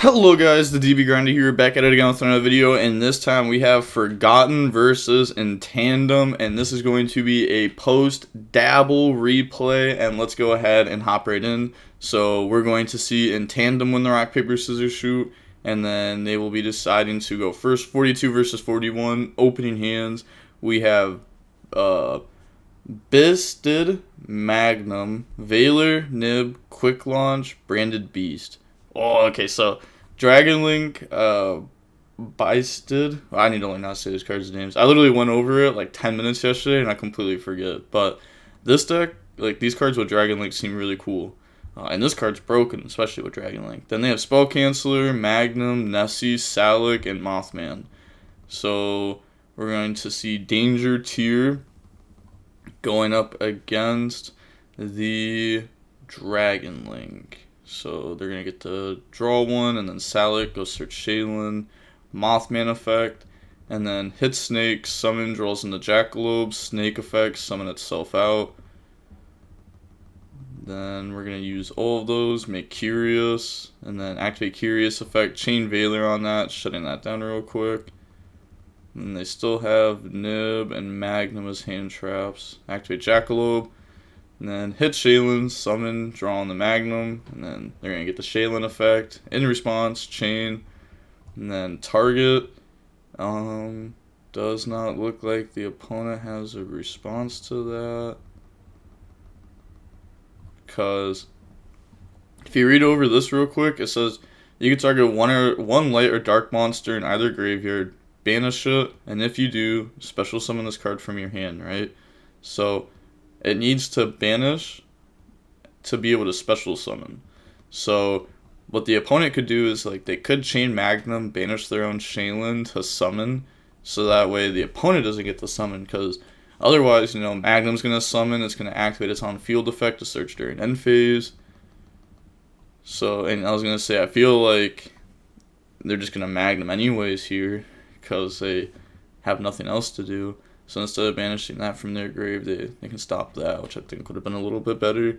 Hello guys, the DB Grinder here, back at it again with another video, and this time we have Forgotten versus In Tandem, and this is going to be a post-DABL replay, and let's go ahead and hop right in. So we're going to see In Tandem win the rock, paper, scissors shoot, and then they will be deciding to go first. 42 versus 41, opening hands. We have Byssted, Magnum, Valor, Nib, Quick Launch, Branded Beast. Oh, okay, so Dragon Link, Byssted. I need to learn how to say these cards' names. I literally went over it like 10 minutes yesterday and I completely forget. But this deck, like these cards with Dragon Link seem really cool. And this card's broken, especially with Dragon Link. Then they have Spell Canceller, Magnum, Nessie, Salic, and Mothman. So we're going to see Danger Tier going up against the Dragon Link. So they're going to get to draw one, and then Salic, go search Shaylin, Mothman effect, and then hit Snake, summon, draws in the Jackalope, Snake effect, summon itself out. Then we're going to use all of those, make Curious, and then activate Curious effect, chain Valor on that, shutting that down real quick. And they still have Nib and Magnum as hand traps. Activate Jackalope. And then hit Shaylin, summon, draw on the Magnum, and then they're going to get the Shaylin effect. In response, chain, and then target. Does not look like the opponent has a response to that. Because if you read over this real quick, it says you can target one light or dark monster in either graveyard, banish it, and if you do, special summon this card from your hand, right? So it needs to banish to be able to special summon. So what the opponent could do is like they could chain Magnum, banish their own Shaylin to summon, so that way the opponent doesn't get the summon, because otherwise, you know, Magnum's going to summon, it's going to activate its on field effect to search during end phase. So, and I was going to say, I feel like they're just going to Magnum anyways here, because they have nothing else to do. So instead of banishing that from their grave, they can stop that, which I think would have been a little bit better.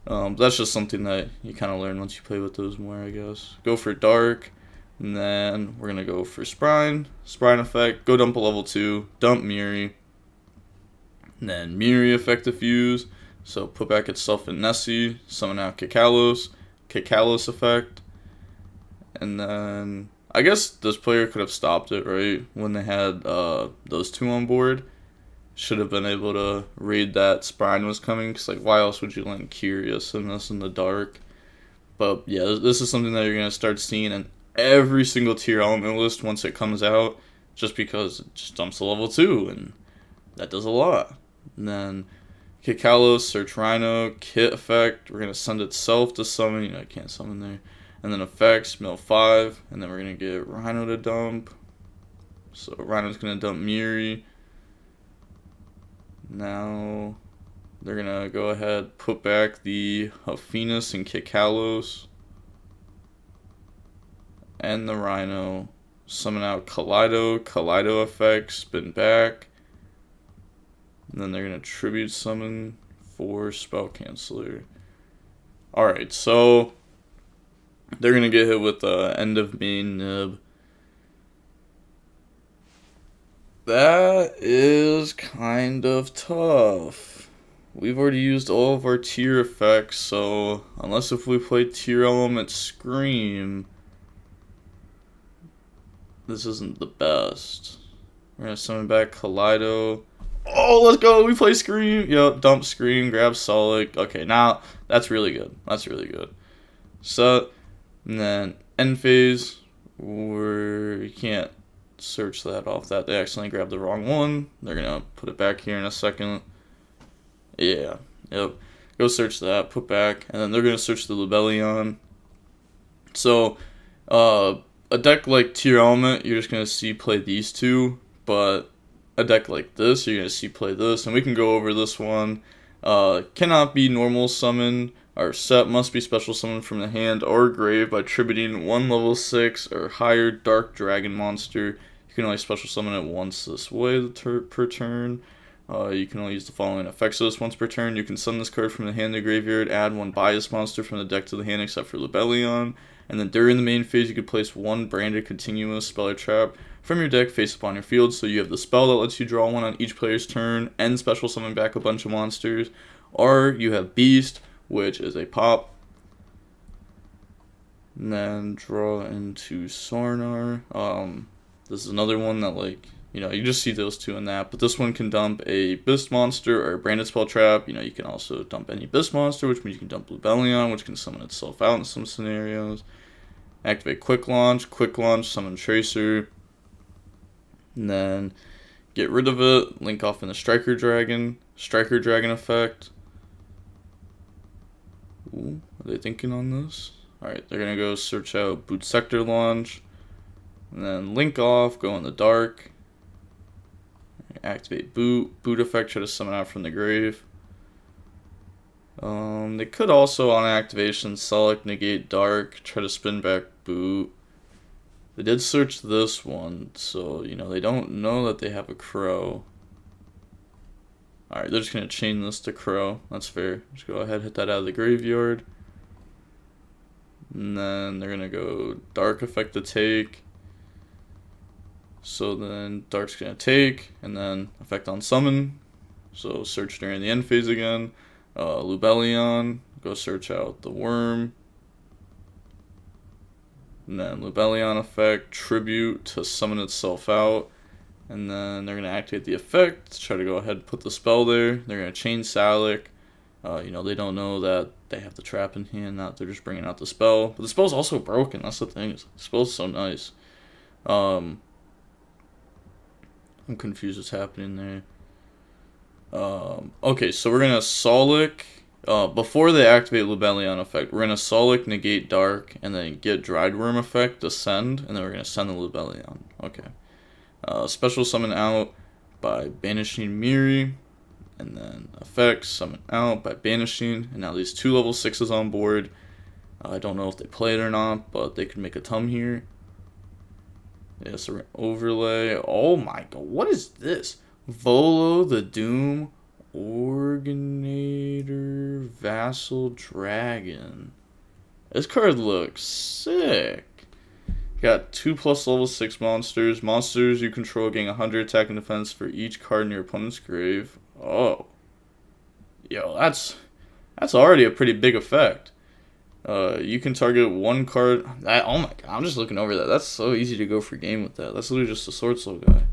That's just something that you kind of learn once you play with those more, I guess. Go for Dark, and then we're going to go for Sprine. Sprine effect, go dump a level 2, dump Miri. And then Miri effect diffuse, so put back itself in Nessie, summon out Kikalos effect. And then I guess this player could have stopped it, right? When they had those two on board. Should have been able to read that Sprine was coming, because like, why else would you land Curious in this in the dark? But yeah, this is something that you're going to start seeing in every single Tearlament list once it comes out, just because it just dumps to level 2, and that does a lot. And then Kikalos, search Rhino, Kit effect, we're going to send itself to summon, you know, I can't summon there. And then effects, mill 5, and then we're going to get Rhino to dump. So Rhino's going to dump Miri. Now they're going to go ahead, put back the Huffinus and Kikalos. And the Rhino. Summon out Kaleido effect, spin back. And then they're going to tribute summon for Spell Canceller. Alright, so they're going to get hit with the end of main Nib. That is kind of tough. We've already used all of our tier effects, so unless if we play Tearlament Scream, this isn't the best. We're going to summon back Kaleido. Oh, let's go. We play Scream. Yep, dump Scream, grab Solic. Okay, now that's really good. That's really good. So, and then end phase, you can't search that off that. They accidentally grabbed the wrong one. They're going to put it back here in a second. Yeah, yep. Go search that, put back, and then they're going to search the Lebellion. So, a deck like Tearlament, you're just going to see play these two, but a deck like this, you're going to see play this, and we can go over this one. Cannot be normal summon, or set must be special summon from the hand or grave by tributing one level 6 or higher dark dragon monster. You can only special summon it once this way per turn. You can only use the following effects of this once per turn. You can summon this card from the hand to the graveyard, add one bias monster from the deck to the hand except for Lebellion, And then during the main phase, you could place one branded continuous spell or trap from your deck face up on your field. So you have the spell that lets you draw one on each player's turn and special summon back a bunch of monsters. Or you have Beast, which is a pop. And then draw into Sornar. This is another one that, like, you just see those two in that. But this one can dump a Byssted monster or a branded spell trap. You can also dump any Byssted monster, which means you can dump Lubellion, which can summon itself out in some scenarios. Activate Quick Launch, summon Tracer. And then get rid of it, link off in the Striker Dragon effect. Ooh, are they thinking on this? Alright, they're going to go search out Boot Sector Launch, and then link off, go in the dark, activate Boot effect, try to summon out from the grave. They could also, on activation, select negate dark, try to spin back Boot. They did search this one, so, they don't know that they have a Crow. Alright, they're just going to chain this to Crow. That's fair. Just go ahead, hit that out of the graveyard. And then they're going to go Dark effect to take. So then Dark's going to take, and then effect on summon. So search during the end phase again. Lubellion, go search out the Worm. And then Lubellion effect, Tribute to summon itself out. And then they're going to activate the effect, try to go ahead and put the spell there. They're going to chain Salic. They don't know that they have the trap in hand, not they're just bringing out the spell. But the spell's also broken, that's the thing. The spell's so nice. I'm confused what's happening there. Okay, so we're going to Solic. Before they activate Lubellion effect, we're going to Solic, negate Dark, and then get Dried Worm effect to send, and then we're going to send the Lubellion. Okay. Special summon out by banishing Miri, and then effects summon out by banishing, and now these 2 level 6s on board. I don't know if they play it or not, but they could make a Tum here. Yeah, so we're gonna overlay. Oh my god, what is this? Volo the Doom Organator Vassal Dragon. This card looks sick. Got 2+ level 6 monsters. Monsters you control gain 100 attack and defense for each card in your opponent's grave. Oh. Yo, that's already a pretty big effect. You can target one card. Oh my god, I'm just looking over that. That's so easy to go for game with that. That's literally just a Sword Soul guy.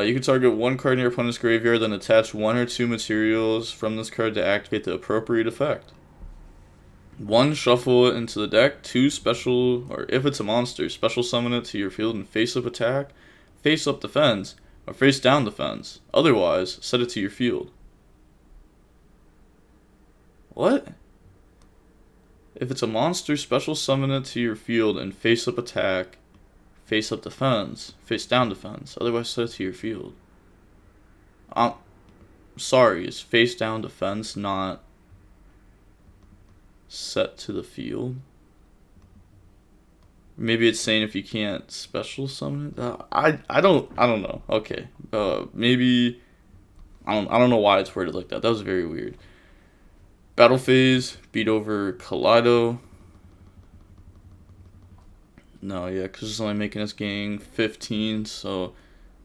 You can target one card in your opponent's graveyard, then attach 1 or 2 materials from this card to activate the appropriate effect. 1, shuffle it into the deck. 2, special, or if it's a monster, special summon it to your field and face up attack, face up defense, or face down defense. Otherwise, set it to your field. What? If it's a monster, special summon it to your field and face up attack, face up defense, face down defense. Otherwise, set it to your field. Sorry, is face down defense not set to the field? Maybe it's saying if you can't special summon it. I don't know. Okay, maybe I don't know why it's worded like that. That was very weird. Battle phase, beat over Kaleido. No, yeah, because it's only making us gain 15, so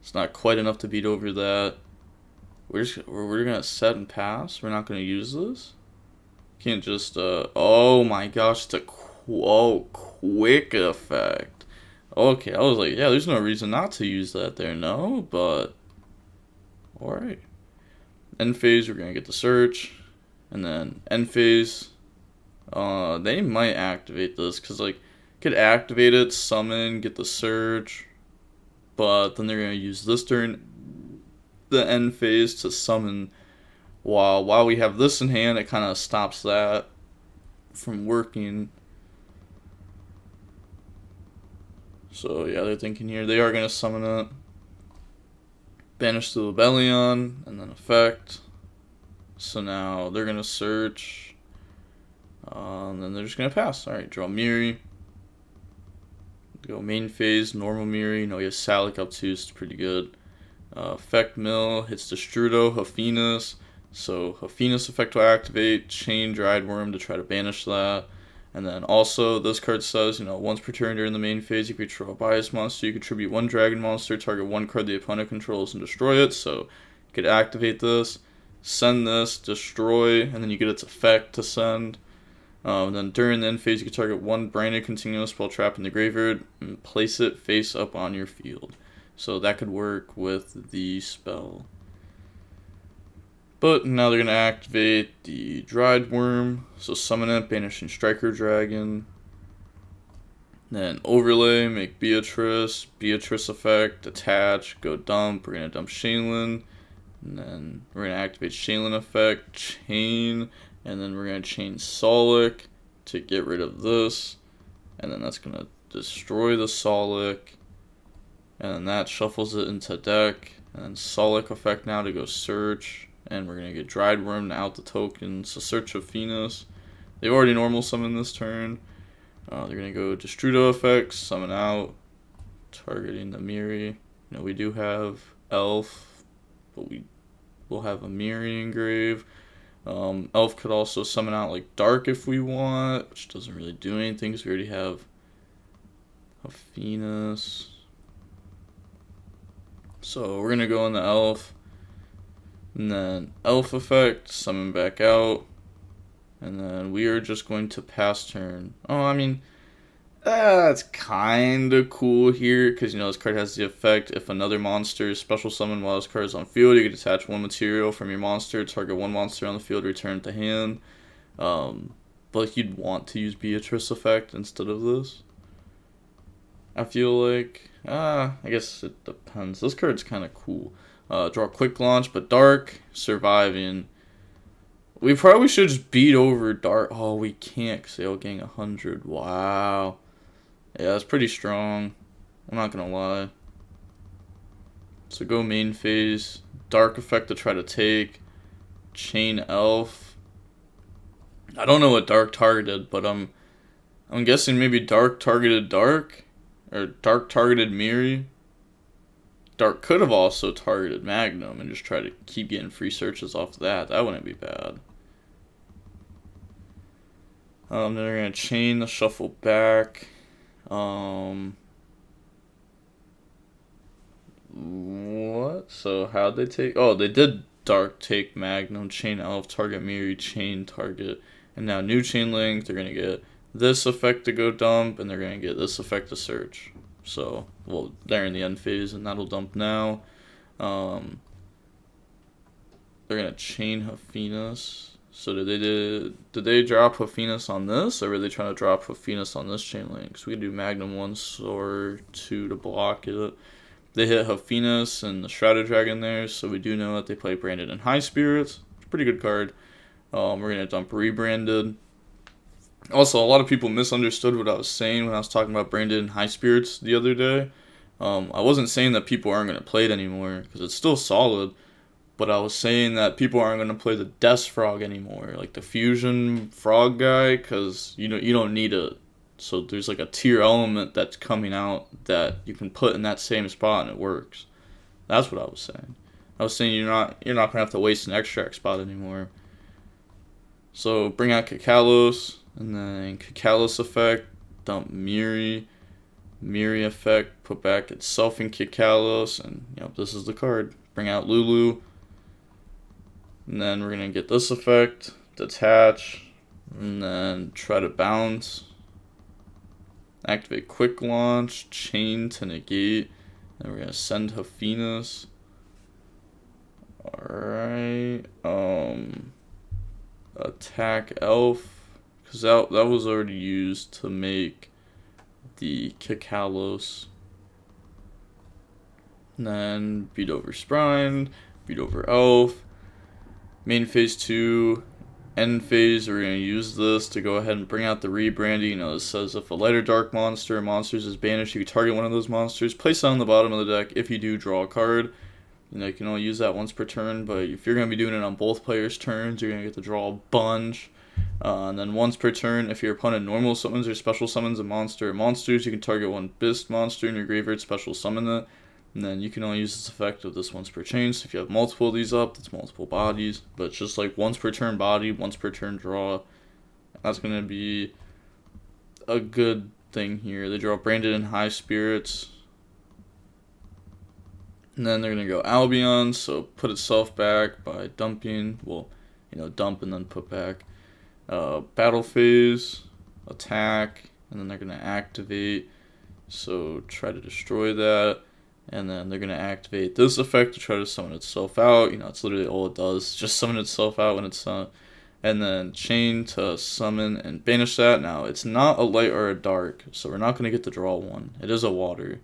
it's not quite enough to beat over that. We're gonna set and pass. We're not gonna use this. Can't just oh my gosh, it's a quick effect. Okay, I was like, yeah, there's no reason not to use that there, no, but alright. End phase, we're gonna get the search, and then end phase, they might activate this, because like could activate it, summon, get the search, but then they're gonna use this during the end phase to summon. While we have this in hand, it kind of stops that from working. So yeah, they're thinking here they are going to summon it. Banish the Lubellion, and then effect. So now they're going to search. And then they're just going to pass. Alright, draw Miri. Go main phase, normal Miri. You know, he has Salic up too, so it's pretty good. Effect Mill, hits Destrudo, Hafenus. So Hafenus effect will activate, chain Dried Worm to try to banish that. And then also, this card says, once per turn during the main phase, you control a bias monster. You contribute one dragon monster, target one card the opponent controls, and destroy it. So you could activate this, send this, destroy, and then you get its effect to send. Then during the end phase, you can target one branded continuous spell trap in the graveyard and place it face up on your field. So that could work with the spell. But now they're going to activate the Dried Worm. So summon it, banishing Striker Dragon. Then overlay, make Beatrice effect, attach, go dump. We're going to dump Shaylin. And then we're going to activate Shaylin effect, chain. And then we're going to chain Solic to get rid of this. And then that's going to destroy the Solic. And then that shuffles it into deck. And then Solic effect now to go search. And we're going to get Dried Worm out the token. So search of Venus. They've already normal summoned this turn. They're going to go Destrudo effects, summon out, targeting the Miri. We do have Elf, but we will have a Miri engrave. Elf could also summon out like Dark if we want, which doesn't really do anything because we already have a Venus. So we're going to go on the Elf. And then Elf effect, summon back out. And then we are just going to pass turn. That's kind of cool here. Because, this card has the effect. If another monster is special summon while this card is on field, you can attach one material from your monster, target one monster on the field, return it to hand. But you'd want to use Beatrice effect instead of this. I feel like, I guess it depends. This card's kind of cool. Draw quick launch, but dark, surviving. We probably should just beat over dark. Oh, we can't because they'll gain 100. Wow. Yeah, that's pretty strong. I'm not going to lie. So go main phase. Dark effect to try to take. Chain Elf. I don't know what dark targeted, but I'm guessing maybe dark targeted dark. Or dark targeted Miri. Dark could have also targeted Magnum and just try to keep getting free searches off that. That wouldn't be bad. Then they're going to chain the shuffle back. What? So how'd they take? Oh, they did Dark take Magnum, chain Elf, target Miri, chain target. And now new chain link, they're going to get this effect to go dump, and they're going to get this effect to search. So, well, they're in the end phase, and that'll dump now. They're going to chain Hafenus. So did they drop Hafenus on this, or were they trying to drop Hafenus on this chain link? So we can do Magnum 1 or 2 to block it. They hit Hafenus and the Shrouded Dragon there, so we do know that they play Branded and High Spirits. It's a pretty good card. We're going to dump Rebranded. Also, a lot of people misunderstood what I was saying when I was talking about Branded and High Spirits the other day. I wasn't saying that people aren't going to play it anymore, because it's still solid. But I was saying that people aren't going to play the Death Frog anymore, like the Fusion Frog guy, because you don't need it. So there's like a Tearlament that's coming out that you can put in that same spot and it works. That's what I was saying. I was saying you're not going to have to waste an extract spot anymore. So bring out Kakalos. And then Kakalos effect, dump Miri effect, put back itself in Kakalos, and this is the card. Bring out Lulu. And then we're going to get this effect, detach, and then try to bounce. Activate quick launch, chain to negate, and we're going to send Hafenus. Alright, attack Elf. Because that was already used to make the Kakalos. And then beat over Sprine, beat over Elf. Main phase 2, end phase, we're going to use this to go ahead and bring out the rebranding. It says if a light or dark monster or monsters is banished, you can target one of those monsters. Place it on the bottom of the deck. If you do, draw a card. You can only use that once per turn, but if you're going to be doing it on both players' turns, you're going to get to draw a bunch. And then once per turn, if your opponent normal summons or special summons a monster or monsters, you can target one Byssted monster in your graveyard, special summon it. And then you can only use this effect of this once per chain. So if you have multiple of these up, that's multiple bodies. But it's just like once per turn body, once per turn draw. That's going to be a good thing here. They draw Branded in High Spirits. And then they're going to go Albion, so put itself back by dumping. Well, dump and then put back. Battle Phase, attack, and then they're going to activate. So try to destroy that. And then they're going to activate this effect to try to summon itself out. It's literally all it does. Just summon itself out when it's and then chain to summon and banish that. Now, it's not a light or a dark, so we're not going to get to draw one. It is a water.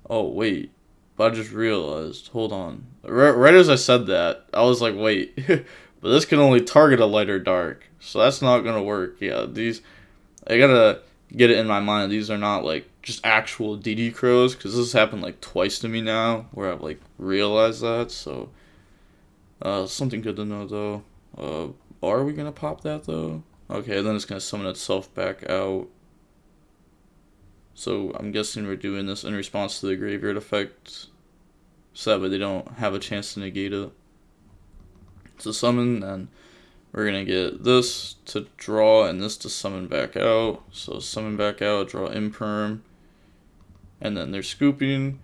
Oh, wait. But I just realized, hold on. Right as I said that, I was like, wait. But this can only target a light or dark. So that's not going to work. Yeah, I got to get it in my mind. These are not, like, just actual DD crows. Because this has happened, like, twice to me now. Where I've, like, realized that. So, something good to know, though. Are we going to pop that, though? Okay, then it's going to summon itself back out. So I'm guessing we're doing this in response to the graveyard effect, so that way they don't have a chance to negate it. So summon, then we're going to get this to draw and this to summon back out. So summon back out, draw imperm, and then they're scooping.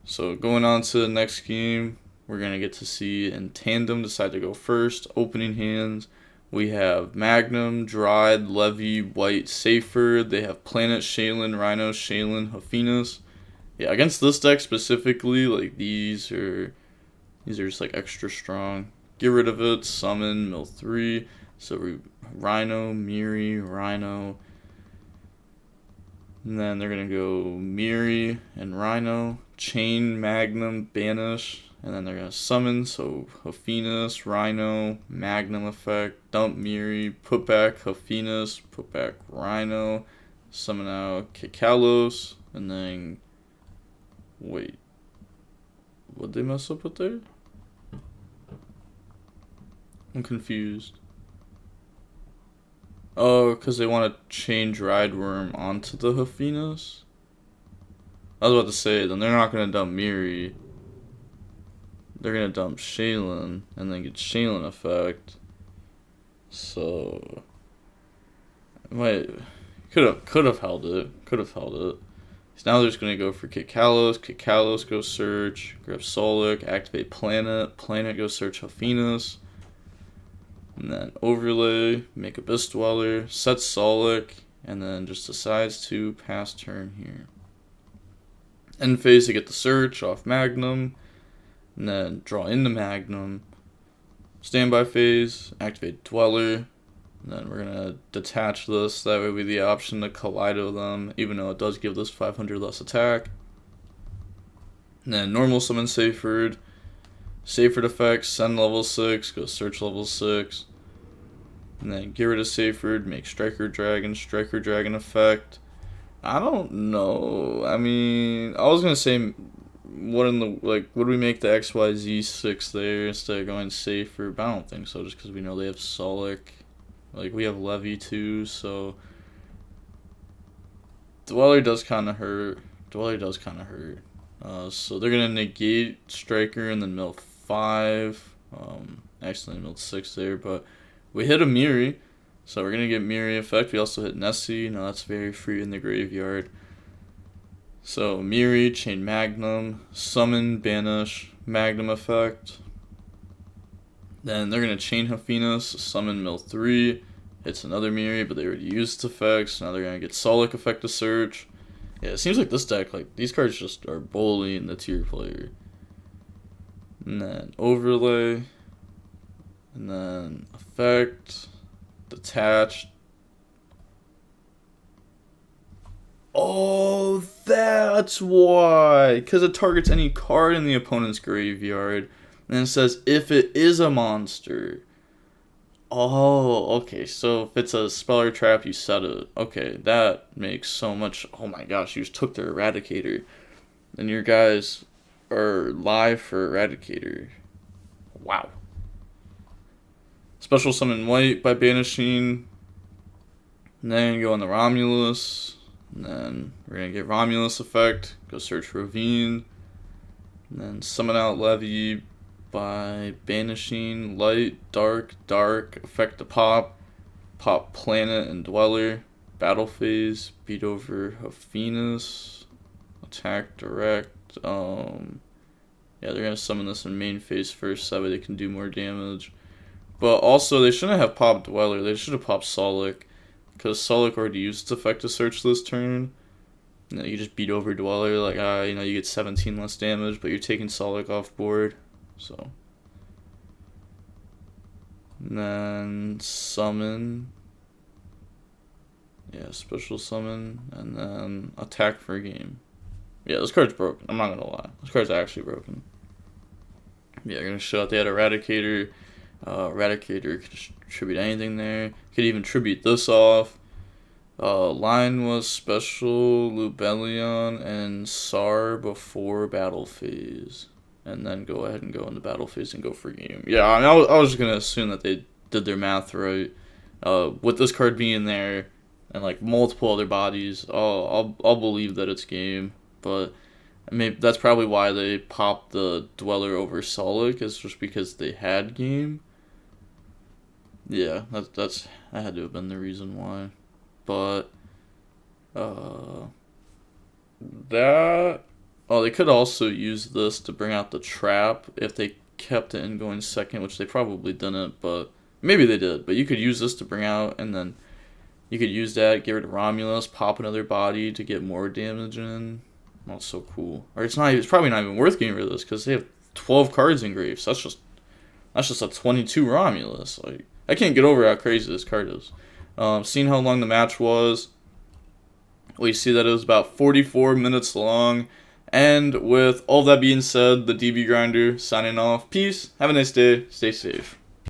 So going on to the next game, we're going to get to see in tandem decide to go first. Opening hands. We have Magnum, Dried, Levy, White, Safer. They have Planet, Shaylin, Rhino, Shaylin, Hafinas. Yeah, against this deck specifically, like these are just like extra strong. Get rid of it, summon, mill 3. So Rhino, Miri, Rhino. And then they're going to go Miri and Rhino, Chain, Magnum, Banish. And then they're going to summon, so Hafinas, Rhino, Magnum effect, dump Miri, put back Hafinas, put back Rhino, summon out Kikalos, and then, wait, what'd they mess up with there? I'm confused. Oh, because they want to change Rideworm onto the Hafinas? I was about to say, then they're not going to dump Miri. They're going to dump Shaylin and then get Shaylin effect. So, wait, could have held it. So now they're just going to go for Kikalos. Kikalos, go search. Grab Solic, activate Planet. Planet, go search Hafinas. And then overlay, make Abyss Dweller, set Solic, and then just decides to pass turn here. End phase to get the search off Magnum. And then draw into Magnum, standby phase, activate Dweller, and then we're going to detach this, that way we have the option to Kaleido them, even though it does give this 500 less attack. And then normal summon Safered effects, send level 6, go search level 6, and then get rid of Safered, make Striker Dragon effect. I don't know, I mean, I was going to say, would we make the XYZ6 there instead of going Safer? But I don't think so, just because we know they have Solic. Like, we have Levy too, so Dweller does kind of hurt. So they're going to negate Striker and then mill 5. Actually milled 6 there, but we hit a Miri, so we're going to get Miri effect. We also hit Nessie. Now that's very free in the graveyard. So, Miri, chain Magnum, summon, banish, Magnum effect. Then they're going to chain Hafinas, summon mill 3. It's another Miri, but they already used its effects. Now they're going to get Solic effect to search. Yeah, it seems like this deck, like, these cards just are bullying the tier player. And then overlay. And then effect, detached. Oh, that's why. Because it targets any card in the opponent's graveyard. And it says if it is a monster. Oh, okay. So if it's a spell or trap, you set it. Okay, that makes so much. Oh my gosh, you just took their Eradicator. And your guys are live for Eradicator. Wow. Special summon White by banishing. And then go on the Romulus. And then we're going to get Romulus effect, go search Ravine, and then summon out Levy by banishing Light, Dark, affect the pop Planet and Dweller, battle phase, beat over a Venus, attack direct. Yeah, they're gonna summon this in main phase first, so that way they can do more damage. But also, they shouldn't have popped Dweller. They should have popped Solic, because Solic already used its effect to search this turn. You just beat over Dweller, like you get 17 less damage, but you're taking Solic off board. So, and then summon. Yeah, special summon, and then attack for a game. Yeah, this card's broken. I'm not gonna lie. This card's actually broken. Yeah, they're gonna show out they had Eradicator. Eradicator could just tribute anything there. Could even tribute this off. Line was special, Lubellion, and Sar before battle phase. And then go ahead and go into battle phase and go for game. Yeah, I mean, I was just gonna assume that they did their math right. With this card being there and like multiple other bodies, I'll believe that it's game. But maybe that's probably why they popped the Dweller over Solic, is just because they had game. Yeah, that had to have been the reason why. But that they could also use this to bring out the trap if they kept it in going second, which they probably didn't, but maybe they did. But you could use this to bring out, and then you could use that, get rid of Romulus, pop another body to get more damage in. Not so cool. Or it's probably not even worth getting rid of this because they have 12 cards in Graves. That's just a 22 Romulus. Like, I can't get over how crazy this card is. Seeing how long the match was, we see that it was about 44 minutes long. And with all that being said, the DB Grinder signing off. Peace. Have a nice day. Stay safe.